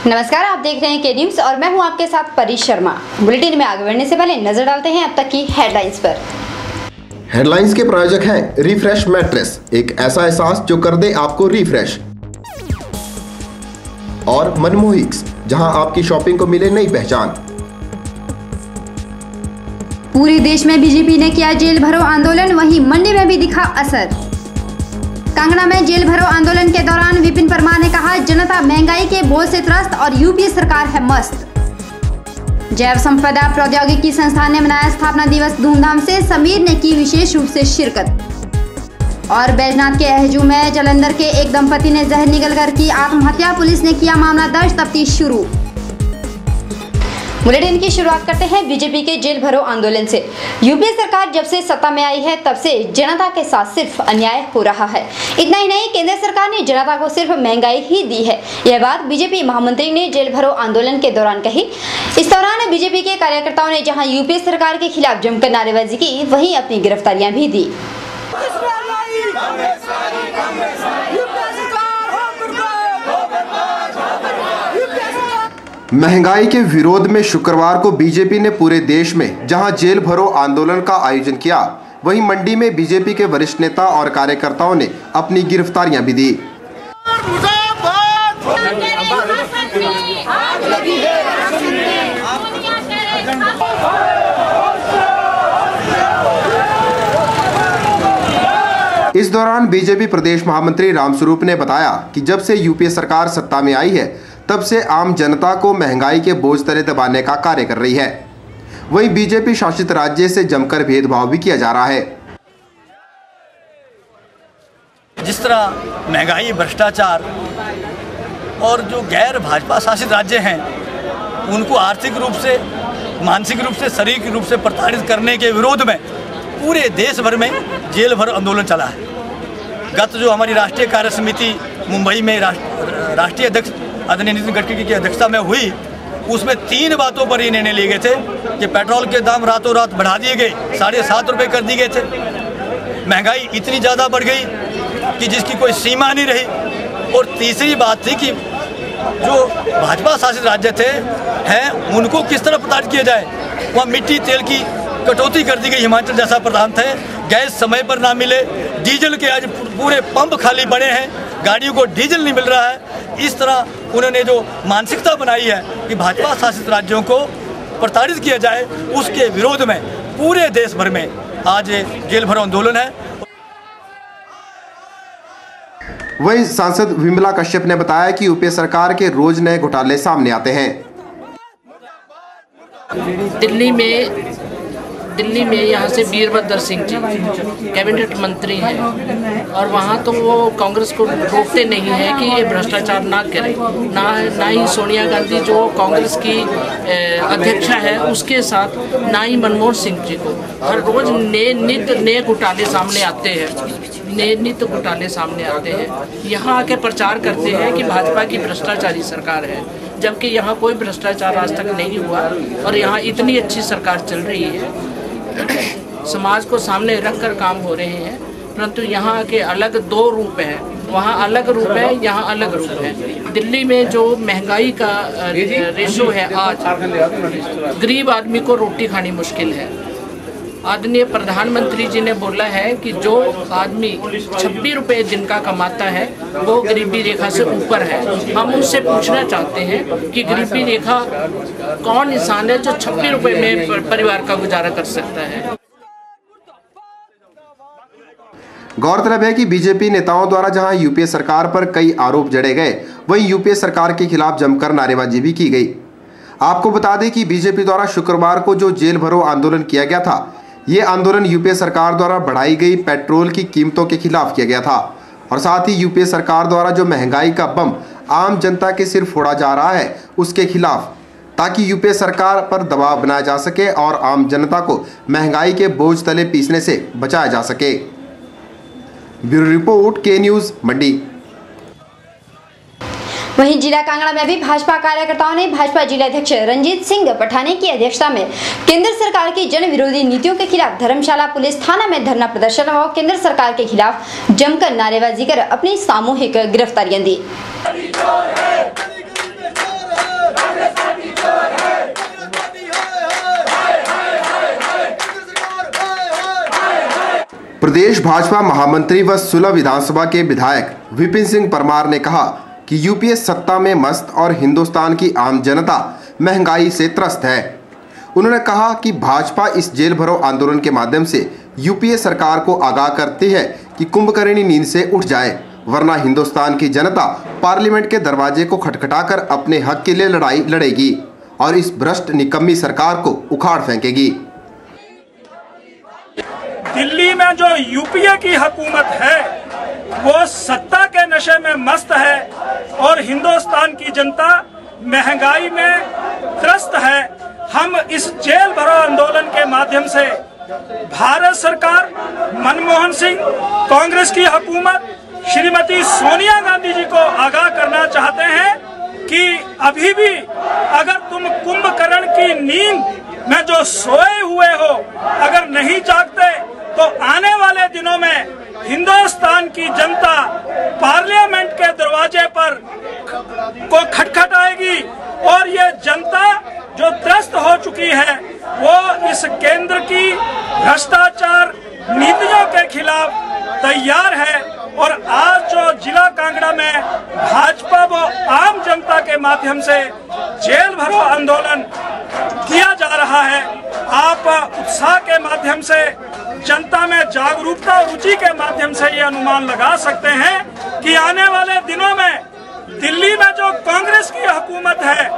नमस्कार, आप देख रहे हैं के न्यूज और मैं हूं आपके साथ परी शर्मा। बुलेटिन में आगे बढ़ने से पहले नजर डालते हैं अब तक की हेडलाइंस पर। हेडलाइंस के प्रायोजक हैं रिफ्रेश मैट्रेस, एक ऐसा एहसास जो कर दे आपको रिफ्रेश, और मनमोहिक्स, जहां आपकी शॉपिंग को मिले नई पहचान। पूरे देश में बीजेपी ने किया जेल भरो आंदोलन, वहीं मंडी में भी दिखा असर। कांगड़ा में जेल भरो आंदोलन के दौरान विपिन परमार ने कहा, जनता महंगाई के बोझ से त्रस्त और यूपीए सरकार है मस्त। जैव संपदा प्रौद्योगिकी संस्थान ने मनाया स्थापना दिवस धूमधाम से, समीर ने की विशेष रूप से शिरकत। और बैजनाथ के अहजू में जलंधर के एक दंपति ने जहर निगलकर की आत्महत्या, पुलिस ने किया मामला दर्ज, तफ्तीश शुरू। बुलेटिन की शुरुआत करते हैं बीजेपी के जेल भरो आंदोलन से। यूपीए सरकार जब से सत्ता में आई है तब से जनता के साथ सिर्फ अन्याय हो रहा है। इतना ही नहीं, केंद्र सरकार ने जनता को सिर्फ महंगाई ही दी है। यह बात बीजेपी महामंत्री ने जेल भरो आंदोलन के दौरान कही। इस दौरान बीजेपी के कार्यकर्ताओं ने जहां यूपीए सरकार के खिलाफ जमकर नारेबाजी की, वहीं अपनी गिरफ्तारियां भी दी। महंगाई के विरोध में शुक्रवार को बीजेपी ने पूरे देश में जहां जेल भरो आंदोलन का आयोजन किया, वहीं मंडी में बीजेपी के वरिष्ठ नेता और कार्यकर्ताओं ने अपनी गिरफ्तारियां भी दी। इस दौरान बीजेपी प्रदेश महामंत्री रामस्वरूप ने बताया कि जब से यूपीए सरकार सत्ता में आई है तब से आम जनता को महंगाई के बोझ तले दबाने का कार्य कर रही है। वहीं बीजेपी शासित राज्य से जमकर भेदभाव भी किया जा रहा है। जिस तरह महंगाई, भ्रष्टाचार और जो गैर भाजपा शासित राज्य हैं उनको आर्थिक रूप से, मानसिक रूप से, शारीरिक रूप से प्रताड़ित करने के विरोध में पूरे देश भर में जेल भरो आंदोलन चला है। गत जो हमारी राष्ट्रीय कार्य समिति मुंबई में राष्ट्रीय अध्यक्ष आदरणीय नितिन गडकरी की अध्यक्षता में हुई, उसमें 3 बातों पर ये निर्णय लिए गए थे कि पेट्रोल के दाम रातों रात बढ़ा दिए गए, 7.5 रुपये कर दिए गए थे। महंगाई इतनी ज़्यादा बढ़ गई कि जिसकी कोई सीमा नहीं रही। और तीसरी बात थी कि जो भाजपा शासित राज्य थे हैं उनको किस तरह प्रताड़ित किया जाए। वहाँ मिट्टी तेल की कटौती कर दी गई। हिमाचल जैसा प्रधान थे, गैस समय पर ना मिले, डीजल के आज पूरे पंप खाली पड़े हैं, गाड़ियों को डीजल नहीं मिल रहा है। इस तरह उन्होंने जो मानसिकता बनाई है कि भाजपा शासित राज्यों को प्रताड़ित किया जाए, उसके विरोध में पूरे देश भर में आज जेल भरो आंदोलन है। वहीं सांसद विमला कश्यप ने बताया कि यूपीए सरकार के रोज नए घोटाले सामने आते हैं। दिल्ली में यहाँ से वीरभद्र सिंह जी कैबिनेट मंत्री हैं और वहाँ तो वो कांग्रेस को रोकते नहीं है कि ये भ्रष्टाचार ना करे। ना ही सोनिया गांधी जो कांग्रेस की अध्यक्षा है उसके साथ, ना ही मनमोहन सिंह जी को। हर रोज नए घोटाले सामने आते हैं। यहाँ आके प्रचार करते हैं कि भाजपा की भ्रष्टाचारी सरकार है, जबकि यहाँ कोई भ्रष्टाचार आज तक नहीं हुआ और यहाँ इतनी अच्छी सरकार चल रही है। समाज को सामने रखकर काम हो रहे हैं, परंतु यहाँ के अलग 2 रूप हैं। वहाँ अलग रूप है, यहाँ अलग रूप है। दिल्ली में जो महंगाई का रेशो है, आज गरीब आदमी को रोटी खानी मुश्किल है। आदरणीय प्रधानमंत्री जी ने बोला है कि जो आदमी 26 रुपये दिन का कमाता है वो गरीबी रेखा से ऊपर है। हम उनसे पूछना चाहते हैं कि गरीबी रेखा कौन इंसान है जो 26 रुपये में परिवार का गुजारा कर सकता है। गौरतलब है कि बीजेपी नेताओं द्वारा जहां यूपीए सरकार पर कई आरोप जड़े गए, वहीं यूपीए सरकार के खिलाफ जमकर नारेबाजी भी की गई। आपको बता दें कि बीजेपी द्वारा शुक्रवार को जो जेल भरो आंदोलन किया गया था, ये आंदोलन यूपीए सरकार द्वारा बढ़ाई गई पेट्रोल की कीमतों के खिलाफ किया गया था और साथ ही यूपीए सरकार द्वारा जो महंगाई का बम आम जनता के सिर फोड़ा जा रहा है उसके खिलाफ, ताकि यूपीए सरकार पर दबाव बनाया जा सके और आम जनता को महंगाई के बोझ तले पीसने से बचाया जा सके। ब्यूरो रिपोर्ट, के न्यूज, मंडी। वहीं जिला कांगड़ा में भी भाजपा कार्यकर्ताओं ने भाजपा जिलाध्यक्ष रंजीत सिंह पठाने की अध्यक्षता में केंद्र सरकार की जन विरोधी नीतियों के खिलाफ धर्मशाला पुलिस थाना में धरना प्रदर्शन और केंद्र सरकार के खिलाफ जमकर नारेबाजी कर अपनी सामूहिक गिरफ्तारियां दी। प्रदेश भाजपा महामंत्री व सुलह विधानसभा के विधायक विपिन सिंह परमार ने कहा कि यूपीए सत्ता में मस्त और हिंदुस्तान की आम जनता महंगाई से त्रस्त है। उन्होंने कहा कि भाजपा इस जेल भरो आंदोलन के माध्यम से यूपीए सरकार को आगाह करती है कि कुंभकर्णी नींद से उठ जाए, वरना हिंदुस्तान की जनता पार्लियामेंट के दरवाजे को खटखटाकर अपने हक के लिए लड़ाई लड़ेगी और इस भ्रष्ट निकम्मी सरकार को उखाड़ फेंकेगी। दिल्ली में जो यूपीए की हुकूमत है वो सत्ता के नशे में मस्त है और हिंदुस्तान की जनता महंगाई में त्रस्त है। हम इस जेल भरो आंदोलन के माध्यम से भारत सरकार, मनमोहन सिंह, कांग्रेस की हुकूमत, श्रीमती सोनिया गांधी जी को आगाह करना चाहते हैं कि अभी भी अगर तुम कुंभकर्ण की नींद में जो सोए हुए हो अगर नहीं जागते तो आने वाले दिनों में हिंदुस्तान की जनता पार्लियामेंट के दरवाजे पर को खटखटाएगी और ये जनता जो त्रस्त हो चुकी है वो इस केंद्र की भ्रष्टाचार नीतियों के खिलाफ तैयार है। और आज जो जिला कांगड़ा में भाजपा व आम जनता के माध्यम से जेल भरो आंदोलन किया जा रहा है, आप उत्साह के माध्यम से जनता में जागरूकता और रुचि के माध्यम से ये अनुमान लगा सकते हैं कि आने वाले दिनों में दिल्ली में जो कांग्रेस की हुकूमत है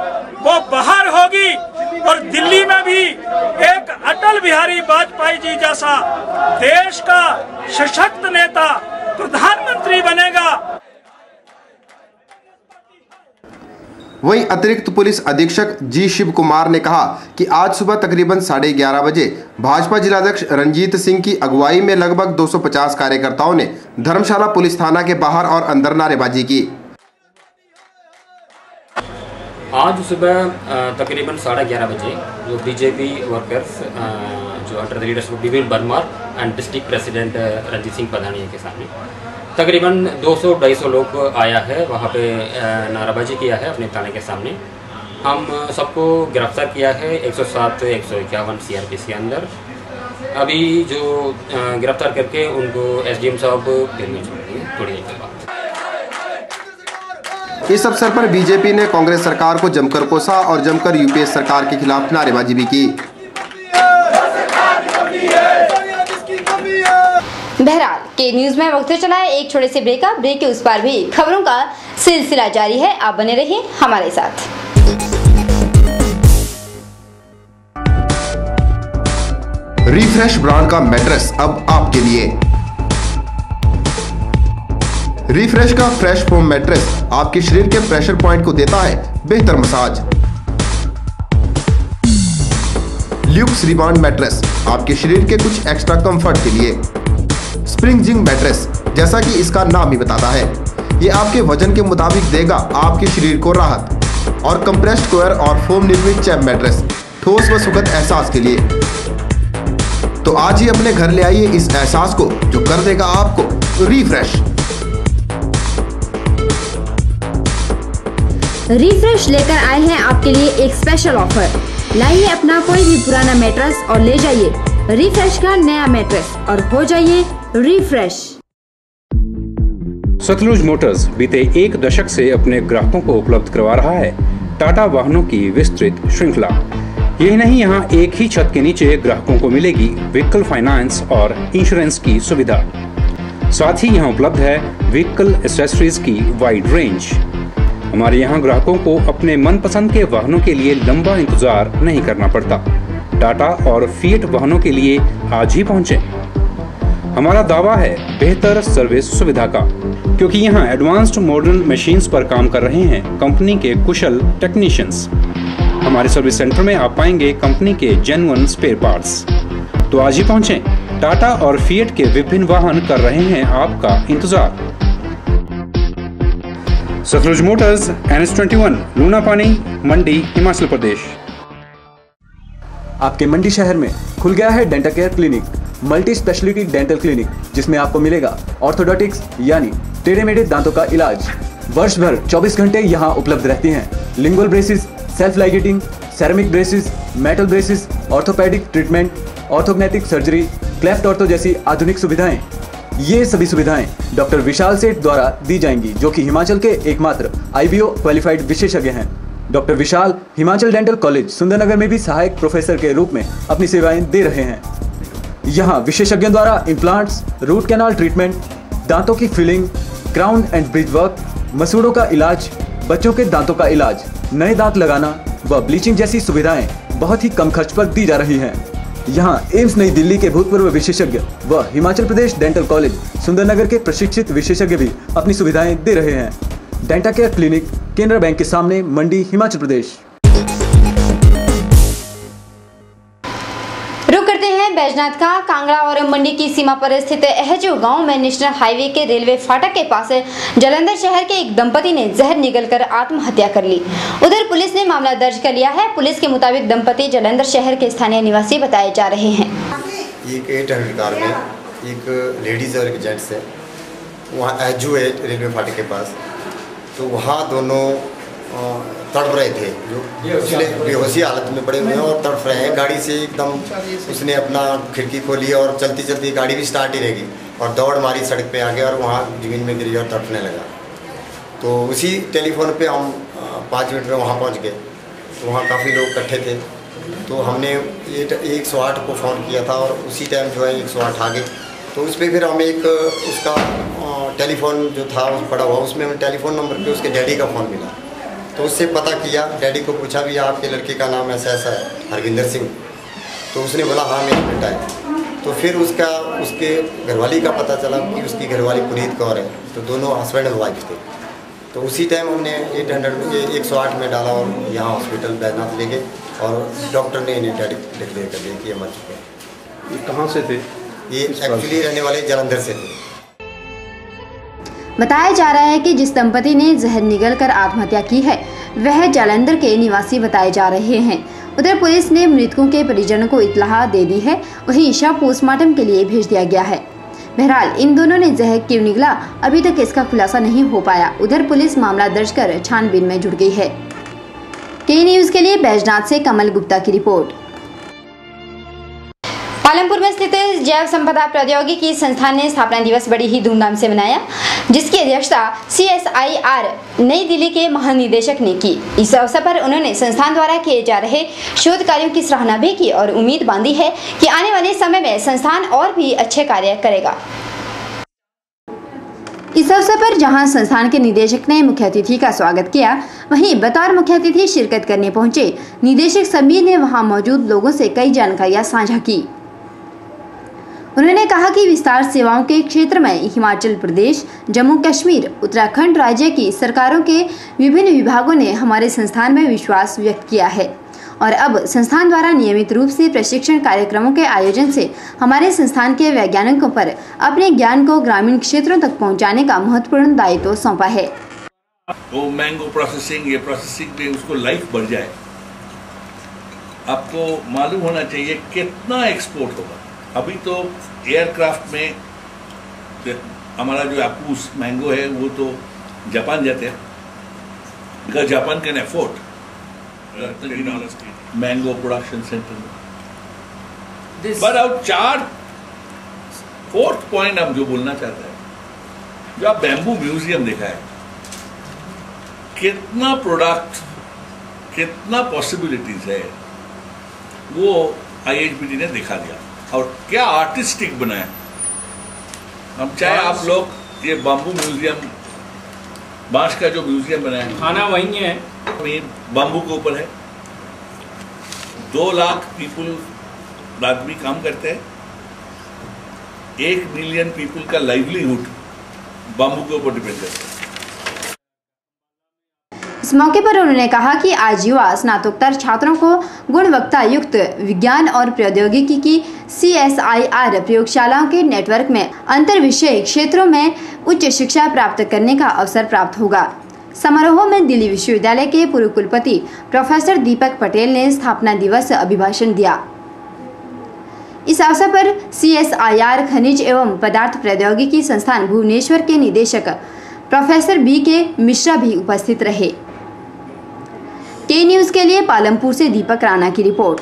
वो बाहर होगी और दिल्ली में भी एक अटल बिहारी वाजपेयी जी जैसा देश का सशक्त नेता प्रधानमंत्री बनेगा। वहीं अतिरिक्त पुलिस अधीक्षक जी शिव कुमार ने कहा कि आज सुबह तकरीबन 11:30 बजे भाजपा जिलाध्यक्ष रंजीत सिंह की अगुवाई में लगभग 250 कार्यकर्ताओं ने धर्मशाला पुलिस थाना के बाहर और अंदर नारेबाजी की। आज सुबह तकरीबन 11:30 बजे जो बीजेपी वर्कर्स जो under the leadership of Vipin Parmar and district president Ranjit Singh Padhania के सामने तकरीबन 200-250 लोग आया है, वहाँ पे नाराबाजी किया है अपने थाने के सामने। हम सबको गिरफ्तार किया है 107-151 सीआरपीसी के अंदर। अभी जो गिरफ्तार करके उनको एसडीएम साहब जेल में छोड़ दिए थोड़ी देर के बाद। इस अवसर पर बीजेपी ने कांग्रेस सरकार को जमकर कोसा और जमकर यूपीए सरकार के खिलाफ नारेबाजी भी की। बहरहाल के न्यूज में वक्त चला है एक छोटे से ब्रेक। ब्रेक के उस पार भी खबरों का सिलसिला जारी है, आप बने रहिए हमारे साथ। रिफ्रेश ब्रांड का मैट्रेस अब आपके लिए। रिफ्रेश का फ्रेश फोम मैट्रेस आपके शरीर के प्रेशर पॉइंट को देता है बेहतर मसाज। ल्यूक्स रिबाउंड मैट्रेस आपके शरीर के कुछ एक्स्ट्रा कंफर्ट के लिए। स्प्रिंग जिंग मैट्रेस, जैसा कि इसका नाम ही बताता है, ये आपके वजन के मुताबिक देगा आपके शरीर को राहत। और कंप्रेस्ड कोयर और फोम निर्मित चैप मैट्रेस ठोस व सुखद एहसास के लिए। तो आज ही अपने घर ले आइए इस एहसास को जो कर देगा आपको रिफ्रेश। रिफ्रेश लेकर आए हैं आपके लिए एक स्पेशल ऑफर। लाइए अपना कोई भी पुराना मैट्रेस और ले जाइए रिफ्रेश का नया मैट्रेस और हो जाइए रिफ्रेश। सतलुज मोटर्स बीते एक दशक से अपने ग्राहकों को उपलब्ध करवा रहा है टाटा वाहनों की विस्तृत श्रृंखला। यही नहीं, यहाँ एक ही छत के नीचे ग्राहकों को मिलेगी व्हीकल फाइनेंस और इंश्योरेंस की सुविधा। साथ ही यहाँ उपलब्ध है व्हीकल एक्सेसरीज की वाइड रेंज। हमारे यहाँ ग्राहकों को अपने मनपसंद के वाहनों के लिए लंबा इंतजार नहीं करना पड़ता। टाटा और फिएट वाहनों के लिए आज ही पहुँचें। हमारा दावा है बेहतर सर्विस सुविधा का, क्योंकि यहाँ एडवांस्ड मॉडर्न मशीन्स पर काम कर रहे हैं कंपनी के कुशल टेक्नीशियंस। हमारे सर्विस सेंटर में आप पाएंगे कंपनी के जेन्युइन स्पेयर पार्ट्स। तो आज ही पहुँचें। टाटा और फिएट के विभिन्न वाहन कर रहे हैं आपका इंतजार। सतलुज मोटर्स, NH21, लूनापानी, मंडी, हिमाचल प्रदेश। आपके मंडी शहर में खुल गया है dental care clinic, multi speciality dental clinic, जिसमें आपको मिलेगा ऑर्थोडोंटिक्स यानी टेढ़े मेढ़े दांतों का इलाज। वर्ष भर 24 घंटे यहाँ उपलब्ध रहती हैं। Lingual braces, self ligating, ceramic braces, metal braces, orthopedic treatment, orthognathic surgery, cleft ortho जैसी आधुनिक सुविधाएं। ये सभी सुविधाएं डॉक्टर विशाल सेठ द्वारा दी जाएंगी, जो कि हिमाचल के एकमात्र IBO क्वालिफाइड विशेषज्ञ हैं। डॉक्टर विशाल हिमाचल डेंटल कॉलेज सुंदरनगर में भी सहायक प्रोफेसर के रूप में अपनी सेवाएं दे रहे हैं। यहाँ विशेषज्ञों द्वारा इम्प्लांट्स, रूट कैनाल ट्रीटमेंट, दांतों की filling, crown and bridge work, मसूड़ों का इलाज, बच्चों के दांतों का इलाज, नए दांत लगाना व ब्लीचिंग जैसी सुविधाएं बहुत ही कम खर्च पर दी जा रही हैं। यहाँ एम्स नई दिल्ली के भूतपूर्व विशेषज्ञ व हिमाचल प्रदेश डेंटल कॉलेज सुंदरनगर के प्रशिक्षित विशेषज्ञ भी अपनी सुविधाएं दे रहे हैं। Denta care clinic, Canara bank के सामने, मंडी, हिमाचल प्रदेश। रुक करते हैं बैजनाथ का। कांगड़ा और मंडी की सीमा पर स्थित एहजू गांव में नेशनल हाईवे के रेलवे फाटक के पास जालंधर शहर के एक दंपति ने जहर निगलकर आत्महत्या कर ली। उधर पुलिस ने मामला दर्ज कर लिया है। पुलिस के मुताबिक दंपति जालंधर शहर के स्थानीय निवासी बताए जा रहे हैं। एक 800 कार में एक लेडीज और एक जेंट्स है, वहाँ एहजू है रेलवे फाटक के पास, तो वहाँ दोनों तड़प रहे थे, जो उसने बेहोशी हालत में पड़े हुए हैं और तड़प रहे हैं। गाड़ी से एकदम उसने अपना खिड़की खोली और चलती चलती गाड़ी भी स्टार्ट ही रहेगी और दौड़ मारी सड़क पे आगे और वहाँ ज़मीन में गिरी और तड़पने लगा। तो उसी टेलीफोन पे हम 5 मिनट में वहाँ पहुँच गए। तो वहाँ काफ़ी लोग इकट्ठे थे, तो हमने 108 को फ़ोन किया था और उसी टाइम जो है 108 आ गए। तो उस पर फिर हमें एक उसका टेलीफोन जो था पड़ा हुआ, उसमें हमें टेलीफोन नंबर पे उसके डैडी का फ़ोन मिला। तो उससे पता किया, डैडी को पूछा भी आपके लड़के का नाम ऐसा ऐसा है, हरविंदर सिंह। तो उसने बोला हाँ मेरा बेटा है। तो फिर उसके घरवाली का पता चला कि उसकी घरवाली पुनीत कौर है। तो दोनों हस्बैंड और वाइफ थे। तो उसी टाइम हमने 108 में डाला और यहाँ हॉस्पिटल बैजनाथ ले गए और डॉक्टर ने इन्हें डिक्लेयर कर दिया कि ये मर चुके हैं। ये कहाँ से थे? ये एक्चुअली रहने वाले जालंधर से थे। बताया जा रहा है कि जिस दंपति ने जहर निगलकर आत्महत्या की है वह जालंधर के निवासी बताए जा रहे हैं। उधर पुलिस ने मृतकों के परिजनों को इत्तला दे दी है, वहीं शव पोस्टमार्टम के लिए भेज दिया गया है। बहरहाल इन दोनों ने जहर क्यों निगला, अभी तक इसका खुलासा नहीं हो पाया। उधर पुलिस मामला दर्ज कर छानबीन में जुट गई है। के न्यूज़ के लिए बैजनाथ से कमल गुप्ता की रिपोर्ट। पालमपुर में स्थित जैव संपदा प्रौद्योगिकी संस्थान ने स्थापना दिवस बड़ी ही धूमधाम से मनाया, जिसकी अध्यक्षता CSIR नई दिल्ली के महानिदेशक ने की। इस अवसर पर उन्होंने संस्थान द्वारा किए जा रहे शोध कार्यों की सराहना भी की और उम्मीद बांधी है कि आने वाले समय में संस्थान और भी अच्छे कार्य करेगा। इस अवसर पर जहां संस्थान के निदेशक ने मुख्य अतिथि का स्वागत किया, वहीं बतौर मुख्य अतिथि शिरकत करने पहुंचे निदेशक समीर ने वहां मौजूद लोगों से कई जानकारियां साझा की। उन्होंने कहा कि विस्तार सेवाओं के क्षेत्र में हिमाचल प्रदेश, जम्मू कश्मीर, उत्तराखंड राज्य की सरकारों के विभिन्न विभागों ने हमारे संस्थान में विश्वास व्यक्त किया है और अब संस्थान द्वारा नियमित रूप से प्रशिक्षण कार्यक्रमों के आयोजन से हमारे संस्थान के वैज्ञानिकों पर अपने ज्ञान को ग्रामीण क्षेत्रों तक पहुंचाने का महत्वपूर्ण दायित्व सौंपा है। वो मैंगो प्रोसेसिंग, ये प्रोसेसिंग पे उसको लाइफ बढ़ जाए। आपको मालूम होना चाहिए कितना एक्सपोर्ट होगा। अभी तो एयरक्राफ्ट में हमारा जो आपूस मैंगो है वो तो जापान जाते हैं, because Japan can afford mango production centre में। बट अब फोर्थ पॉइंट हम जो बोलना चाहते हैं, जो आप बैम्बू म्यूजियम देखा है, कितना प्रोडक्ट, कितना पॉसिबिलिटीज है, वो IHBD ने दिखा दिया और क्या आर्टिस्टिक बनाया। हम चाहे आप लोग ये बाम्बू म्यूजियम, बांस का जो म्यूजियम बनाया, खाना वही है, बाम्बू के ऊपर है। 2 लाख पीपल आदमी काम करते हैं। 1 मिलियन पीपल का लाइवलीहुड बाम्बू के ऊपर डिपेंड करता है। इस मौके पर उन्होंने कहा कि आज युवा स्नातकोत्तर छात्रों को गुणवत्ता युक्त विज्ञान और प्रौद्योगिकी की CSIR प्रयोगशालाओं के नेटवर्क में अंतर विषय क्षेत्रों में उच्च शिक्षा प्राप्त करने का अवसर प्राप्त होगा। समारोह में दिल्ली विश्वविद्यालय के पूर्व कुलपति प्रोफेसर दीपक पटेल ने स्थापना दिवस अभिभाषण दिया। इस अवसर पर CSIR खनिज एवं पदार्थ प्रौद्योगिकी संस्थान भुवनेश्वर के निदेशक प्रोफेसर BK मिश्रा भी उपस्थित रहे। के न्यूज़ के लिए पालमपुर से दीपक राणा की रिपोर्ट।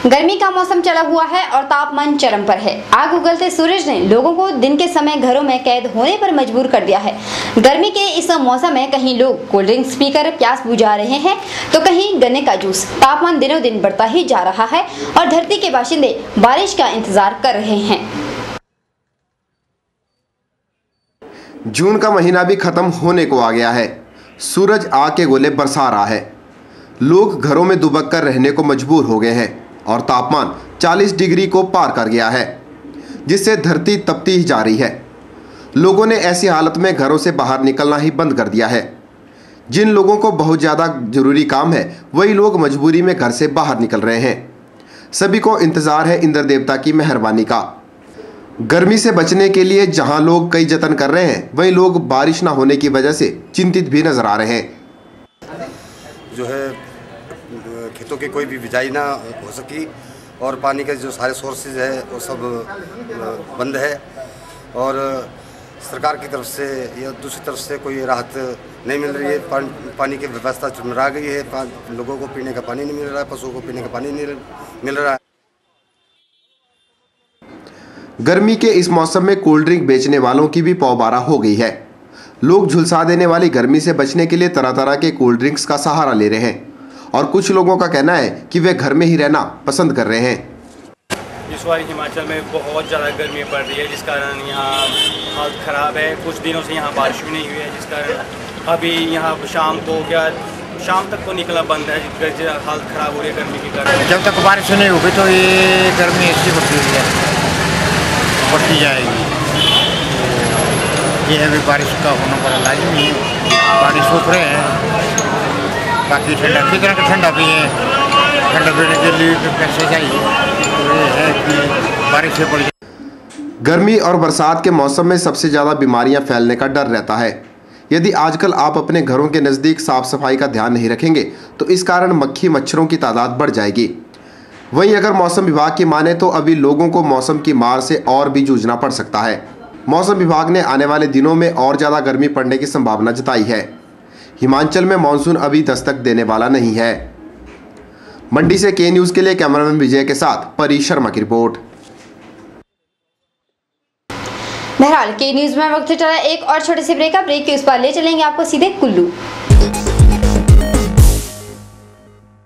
गर्मी का मौसम चला हुआ है और तापमान चरम पर है। आग उगलते सूरज ने लोगों को दिन के समय घरों में कैद होने पर मजबूर कर दिया है। गर्मी के इस मौसम में कहीं लोग कोल्ड ड्रिंक्स पीकर प्यास बुझा रहे हैं तो कहीं गन्ने का जूस। तापमान दिनों दिन बढ़ता ही जा रहा है और धरती के बाशिंदे बारिश का इंतजार कर रहे हैं। जून का महीना भी खत्म होने को आ गया है। सूरज आग के गोले बरसा रहा है। लोग घरों में दुबक कर रहने को मजबूर हो गए हैं और तापमान 40 डिग्री को पार कर गया है, जिससे धरती तपती ही जा रही है। लोगों ने ऐसी हालत में घरों से बाहर निकलना ही बंद कर दिया है। जिन लोगों को बहुत ज़्यादा जरूरी काम है वही लोग मजबूरी में घर से बाहर निकल रहे हैं। सभी को इंतज़ार है इंद्र देवता की मेहरबानी का। गर्मी से बचने के लिए जहां लोग कई जतन कर रहे हैं वहीं लोग बारिश ना होने की वजह से चिंतित भी नजर आ रहे हैं। जो है खेतों की कोई भी बिजाई ना हो सकी और पानी के जो सारे सोर्सेज है वो सब बंद है और सरकार की तरफ से या दूसरी तरफ से कोई राहत नहीं मिल रही है। पानी की व्यवस्था चुनरा गई है। लोगों को पीने का पानी नहीं मिल रहा है, पशुओं को पीने का पानी नहीं मिल रहा है। गर्मी के इस मौसम में कोल्ड ड्रिंक बेचने वालों की भी पौबारा हो गई है। लोग झुलसा देने वाली गर्मी से बचने के लिए तरह तरह के कोल्ड ड्रिंक्स का सहारा ले रहे हैं और कुछ लोगों का कहना है कि वे घर में ही रहना पसंद कर रहे हैं। इस बार हिमाचल में बहुत ज़्यादा गर्मी पड़ रही है, जिस कारण यहाँ हालत ख़राब है। कुछ दिनों से यहाँ बारिश भी नहीं हुई है, जिस कारण अभी यहाँ शाम तक को निकलना बंद है, जिससे हालत ख़राब हो रही है गर्मी के कारण। जब तक बारिश नहीं होगी तो ये गर्मी ऐसी बढ़ती जाएगी। ये अभी बारिश का होना बड़ा लाजमी है। बारिश हो रहे हैं, बाकी ठंडा कितना का ठंडा पिए, ठंडा पीने के लिए पैसे चाहिए, तो ये है कि बारिश से पड़ जाए। गर्मी और बरसात के मौसम में सबसे ज़्यादा बीमारियां फैलने का डर रहता है। यदि आजकल आप अपने घरों के नज़दीक साफ सफाई का ध्यान नहीं रखेंगे तो इस कारण मक्खी मच्छरों की तादाद बढ़ जाएगी। वहीं अगर मौसम विभाग की माने तो अभी लोगों को मौसम की मार से और भी जूझना पड़ सकता है। मौसम विभाग ने आने वाले दिनों में और ज़्यादा गर्मी पड़ने की संभावना जताई है। हिमाचल में मानसून अभी दस्तक देने वाला नहीं है। मंडी से के न्यूज़ के लिए कैमरामैन विजय के साथ परी शर्मा की रिपोर्ट। बहरहाल के न्यूज़ में वक्त चला एक और छोटे से ब्रेक के उस पर ले चलेंगे आपको सीधे कुल्लू।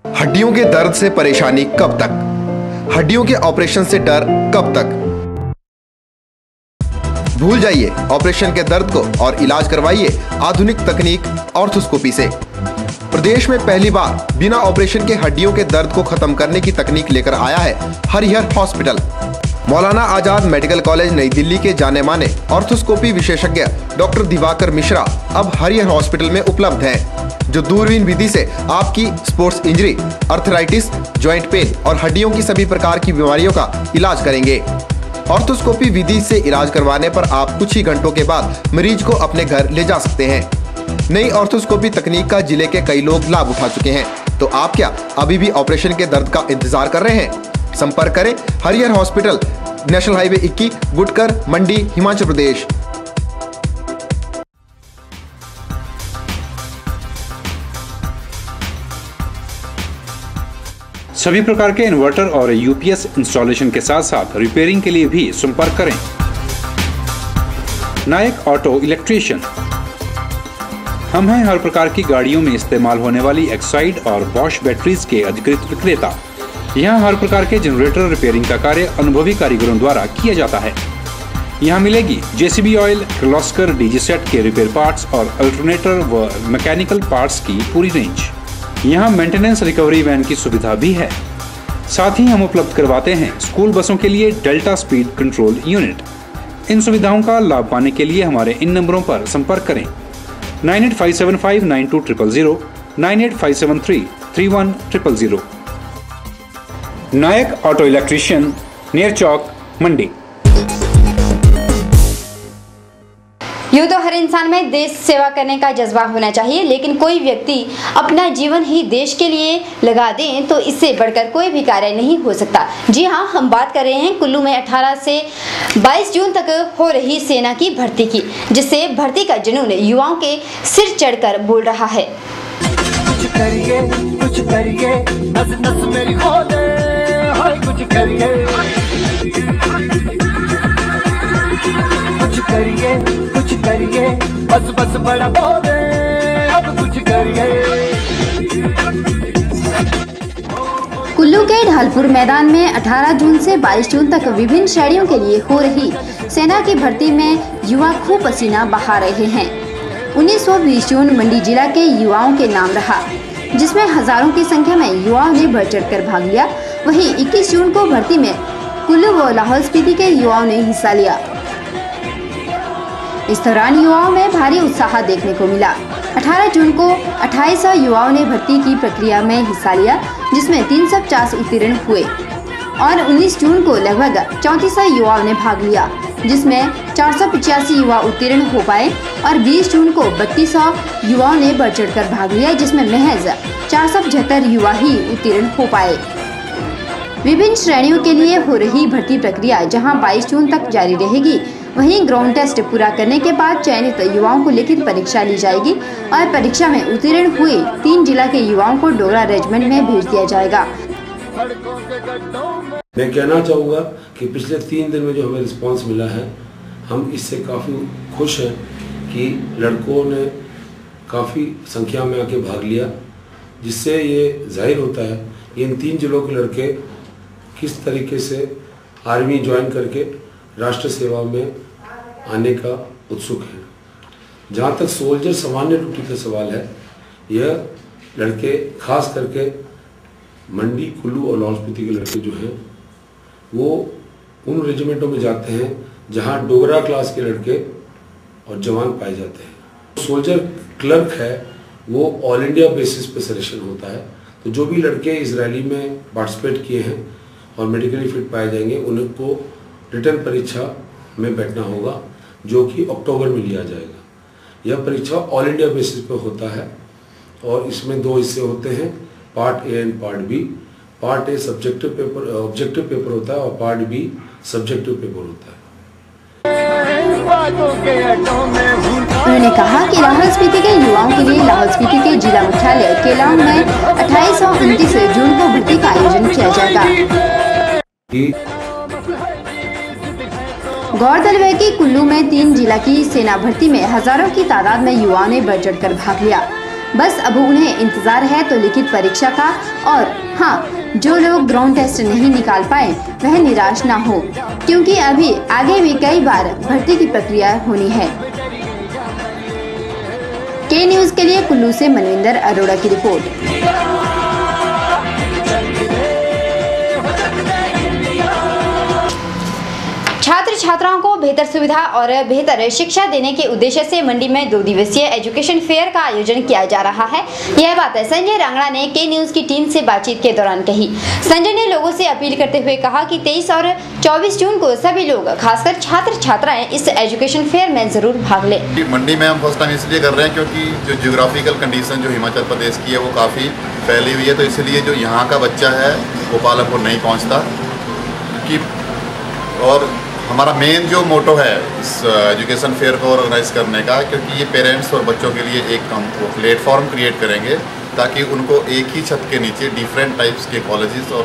हड्डियों के दर्द से परेशानी कब तक? हड्डियों के ऑपरेशन से डर कब तक? भूल जाइए ऑपरेशन के दर्द को और इलाज करवाइए आधुनिक तकनीक ऑर्थोस्कोपी से। प्रदेश में पहली बार बिना ऑपरेशन के हड्डियों के दर्द को खत्म करने की तकनीक लेकर आया है Harihar hospital. Maulana Azad medical college नई दिल्ली के जाने माने ऑर्थोस्कोपी विशेषज्ञ डॉक्टर दिवाकर मिश्रा अब हरिहर हॉस्पिटल में उपलब्ध हैं, जो दूरबीन विधि से आपकी sports injury, arthritis, joint pain और हड्डियों की सभी प्रकार की बीमारियों का इलाज करेंगे। ऑर्थोस्कोपी विधि से इलाज करवाने पर आप कुछ ही घंटों के बाद मरीज को अपने घर ले जा सकते हैं। नई ऑर्थोस्कोपी तकनीक का जिले के कई लोग लाभ उठा चुके हैं, तो आप क्या अभी भी ऑपरेशन के दर्द का इंतजार कर रहे हैं? संपर्क करें Harihar hospital, national highway 21, Gutkar, मंडी, हिमाचल प्रदेश। सभी प्रकार के इन्वर्टर और यूपीएस इंस्टॉलेशन के साथ साथ रिपेयरिंग के लिए भी संपर्क करें नायक ऑटो इलेक्ट्रीशियन। हम हैं हर प्रकार की गाड़ियों में इस्तेमाल होने वाली एक्साइड और बॉश बैटरीज के अधिकृत विक्रेता। यहाँ हर प्रकार के जनरेटर रिपेयरिंग का कार्य अनुभवी कारीगरों द्वारा किया जाता है। यहाँ मिलेगी JCB oil, Kirloskar, DG set के रिपेयर पार्ट्स और अल्टरनेटर व मैकेनिकल पार्ट्स की पूरी रेंज। यहाँ मेंटेनेंस रिकवरी वैन की सुविधा भी है। साथ ही हम उपलब्ध करवाते हैं स्कूल बसों के लिए डेल्टा स्पीड कंट्रोल यूनिट। इन सुविधाओं का लाभ पाने के लिए हमारे इन नंबरों पर संपर्क करें 9857592000, 9857331000। नायक ऑटो इलेक्ट्रीशियन, नियर चौक, मंडी। यूँ तो हर इंसान में देश सेवा करने का जज्बा होना चाहिए, लेकिन कोई व्यक्ति अपना जीवन ही देश के लिए लगा दें तो इससे बढ़कर कोई भी कार्य नहीं हो सकता। जी हाँ, हम बात कर रहे हैं कुल्लू में 18 से 22 जून तक हो रही सेना की भर्ती की, जिससे भर्ती का जुनून युवाओं के सिर चढ़कर बोल रहा है। कुछ करिए, नस नस मेरी खोले, भाई कुछ करिए, कुछ करिए, कुछ करिए, बस बस बड़ा बोले अब कुछ करिए। कुल्लू के ढालपुर मैदान में 18 जून से 22 जून तक विभिन्न श्रेणियों के लिए हो रही सेना की भर्ती में युवा खूब पसीना बहा रहे हैं। 19-20 जून मंडी जिला के युवाओं के नाम रहा, जिसमें हजारों की संख्या में युवाओं ने बढ़ चढ़कर भाग लिया। वहीं 21 जून को भर्ती में कुल्लू व लाहौल स्पीति के युवाओं ने हिस्सा लिया। इस दौरान युवाओं में भारी उत्साह देखने को मिला। 18 जून को 2800 युवाओं ने भर्ती की प्रक्रिया में हिस्सा लिया, जिसमें 350 उत्तीर्ण हुए और 19 जून को लगभग 3400 युवाओं ने भाग लिया, जिसमें 485 युवा उत्तीर्ण हो पाए और 20 जून को 3200 युवाओं ने बढ़ चढ़कर भाग लिया, जिसमें महज 475 युवा ही उत्तीर्ण हो पाए। विभिन्न श्रेणियों के लिए हो रही भर्ती प्रक्रिया जहां 22 जून तक जारी रहेगी, वहीं ग्राउंड टेस्ट पूरा करने के बाद चयनित युवाओं को लिखित परीक्षा ली जाएगी और परीक्षा में उत्तीर्ण हुए 3 जिला के युवाओं को डोगरा रेजिमेंट में भेज दिया जाएगा। मैं कहना चाहूँगा कि पिछले 3 दिन में जो हमें रिस्पांस मिला है, हम इससे काफ़ी खुश हैं कि लड़कों ने काफ़ी संख्या में आके भाग लिया, जिससे ये जाहिर होता है कि इन 3 जिलों के लड़के किस तरीके से आर्मी ज्वाइन करके राष्ट्र सेवा में आने का उत्सुक है। जहाँ तक सोल्जर सामान्य ड्यूटी का सवाल है, यह लड़के खास करके मंडी, कुल्लू और लाहौल स्पीति के लड़के जो हैं वो उन रेजिमेंटों में जाते हैं जहाँ डोगरा क्लास के लड़के और जवान पाए जाते हैं। सोल्जर क्लर्क है वो ऑल इंडिया बेसिस पे सिलेक्शन होता है, तो जो भी लड़के इस रैली में पार्टिसिपेट किए हैं और मेडिकली फिट पाए जाएंगे, उनको रिटर्न परीक्षा में बैठना होगा, जो कि अक्टूबर में लिया जाएगा। यह परीक्षा ऑल इंडिया बेसिस पर होता है और इसमें 2 हिस्से होते हैं, part A and part B. Part A subjective paper, objective paper होता है और पार्ट बी सब्जेक्टिव पेपर होता है। उन्होंने कहा कि लाहौल स्पीति के युवाओं के लिए लाहौल स्पीति के जिला मुख्यालय केलांग में 28 और 29 जून को भर्ती का आयोजन किया जाएगा। गौरतलब है कि कुल्लू में 3 जिला की सेना भर्ती में हजारों की तादाद में युवाओं ने बढ़ चढ़कर भाग लिया। बस अब उन्हें इंतजार है तो लिखित परीक्षा का, और हाँ, जो लोग ग्राउंड टेस्ट नहीं निकाल पाए वह निराश ना हो, क्योंकि अभी आगे भी कई बार भर्ती की प्रक्रिया होनी है। के न्यूज के लिए कुल्लू से मनविंदर अरोड़ा की रिपोर्ट। छात्र छात्राओं को बेहतर सुविधा और बेहतर शिक्षा देने के उद्देश्य से मंडी में 2 दिवसीय एजुकेशन फेयर का आयोजन किया जा रहा है। यह बात संजय रांगड़ा ने के न्यूज की टीम से बातचीत के दौरान कही। संजय ने लोगों से अपील करते हुए कहा कि 23 और 24 जून को सभी लोग, खासकर छात्र छात्राएं, इस एजुकेशन फेयर में जरूर भाग ले। मंडी में हम फर्स्ट टाइम इसलिए कर रहे हैं क्योंकि जो जियोग्राफिकल कंडीशन जो हिमाचल प्रदेश की है वो काफ़ी फैली हुई है, तो इसलिए जो यहाँ का बच्चा है वो पालमपुर नहीं पहुँचता। और हमारा मेन जो मोटो है इस एजुकेशन फेयर को ऑर्गेनाइज करने का, क्योंकि ये पेरेंट्स और बच्चों के लिए एक प्लेटफॉर्म क्रिएट करेंगे ताकि उनको एक ही छत के नीचे डिफरेंट टाइप्स के कॉलेजेस और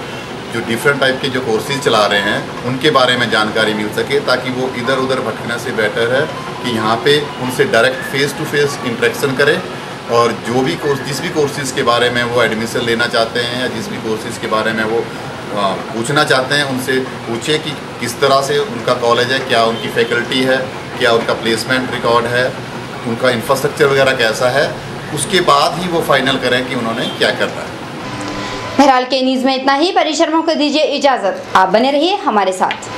जो डिफरेंट टाइप के जो कोर्सेज चला रहे हैं उनके बारे में जानकारी मिल सके, ताकि वो इधर उधर भटकने से बेटर है कि यहाँ पे उनसे direct face to face interaction करें, और जो भी कोर्स, जिस भी कोर्सेज़ के बारे में वो एडमिशन लेना चाहते हैं या जिस भी कोर्सेज़ के बारे में वो पूछना चाहते हैं, उनसे पूछे कि किस तरह से उनका कॉलेज है, क्या उनकी फैकल्टी है, क्या उनका प्लेसमेंट रिकॉर्ड है, उनका इंफ्रास्ट्रक्चर वगैरह कैसा है, उसके बाद ही वो फाइनल करें कि उन्होंने क्या करना है। बहरहाल के न्यूज़ में इतना ही। परी शर्मा को दीजिए इजाज़त, आप बने रहिए हमारे साथ।